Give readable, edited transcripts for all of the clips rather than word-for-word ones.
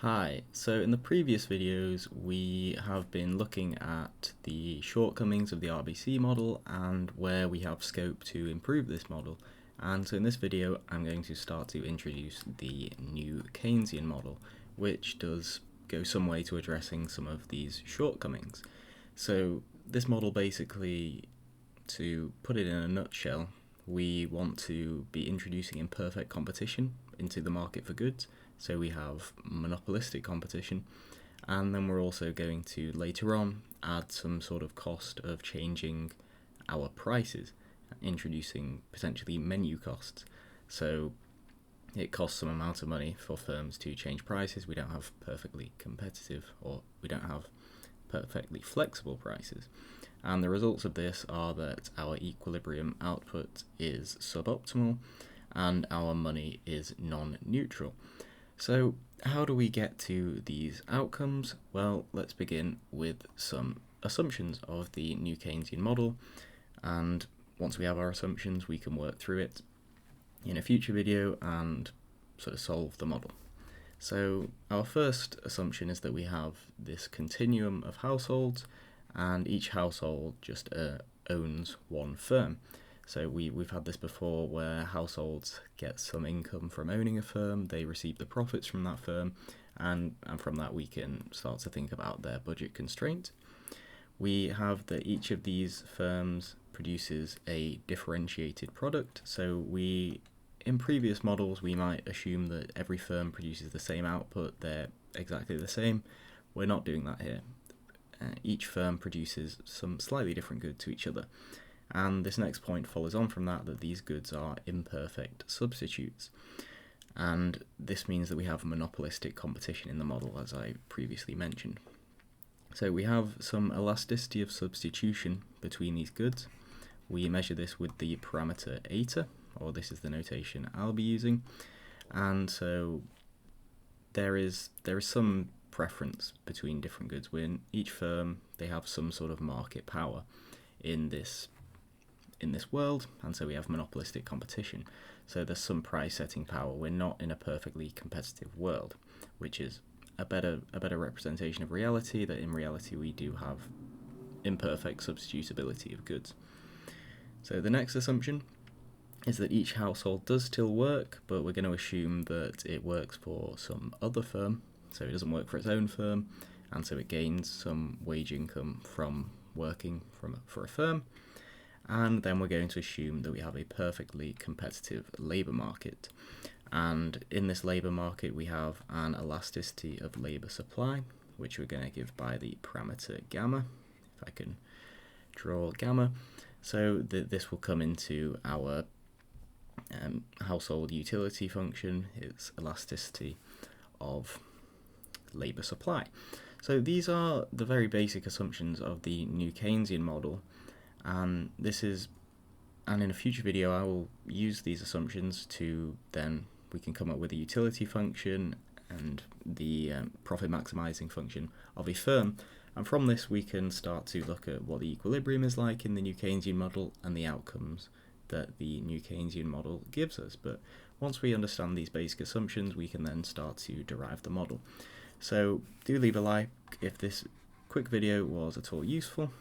Hi, so in the previous videos we have been looking at the shortcomings of the RBC model and where we have scope to improve this model. And so in this video I'm going to start to introduce the new Keynesian model, which does go some way to addressing some of these shortcomings. So this model basically, to put it in a nutshell, we want to be introducing imperfect competition into the market for goods. So we have monopolistic competition, and then we're also going to later on add some sort of cost of changing our prices, introducing potentially menu costs. So it costs some amount of money for firms to change prices. We don't have perfectly competitive, or we don't have perfectly flexible prices. And the results of this are that our equilibrium output is suboptimal and our money is non-neutral. So how do we get to these outcomes? Well, let's begin with some assumptions of the new Keynesian model, and once we have our assumptions we can work through it in a future video and sort of solve the model. So our first assumption is that we have this continuum of households, and each household just owns one firm. So we've had this before where households get some income from owning a firm, they receive the profits from that firm, and from that we can start to think about their budget constraint. We have that each of these firms produces a differentiated product. So in previous models we might assume that every firm produces the same output, they're exactly the same. We're not doing that here. Each firm produces some slightly different good to each other. And this next point follows on from that these goods are imperfect substitutes. And this means that we have monopolistic competition in the model, as I previously mentioned. So we have some elasticity of substitution between these goods. We measure this with the parameter eta, or this is the notation I'll be using. And so there is some preference between different goods. When each firm, they have some sort of market power in this world, and so we have monopolistic competition. So there's some price setting power. We're not in a perfectly competitive world, which is a better representation of reality, that in reality we do have imperfect substitutability of goods. So the next assumption is that each household does still work, but we're going to assume that it works for some other firm. So it doesn't work for its own firm, and so it gains some wage income from working for a firm. And then we're going to assume that we have a perfectly competitive labour market. And in this labour market we have an elasticity of labour supply, which we're going to give by the parameter gamma, if I can draw gamma. So this will come into our household utility function, its elasticity of labour supply. So these are the very basic assumptions of the new Keynesian model. And in a future video I will use these assumptions to then we can come up with a utility function and the profit maximizing function of a firm, and from this we can start to look at what the equilibrium is like in the new Keynesian model and the outcomes that the new Keynesian model gives us. But once we understand these basic assumptions we can then start to derive the model. So do leave a like if this quick video was at all useful.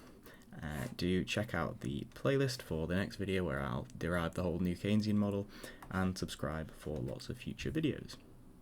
Do check out the playlist for the next video where I'll derive the whole new Keynesian model, and subscribe for lots of future videos.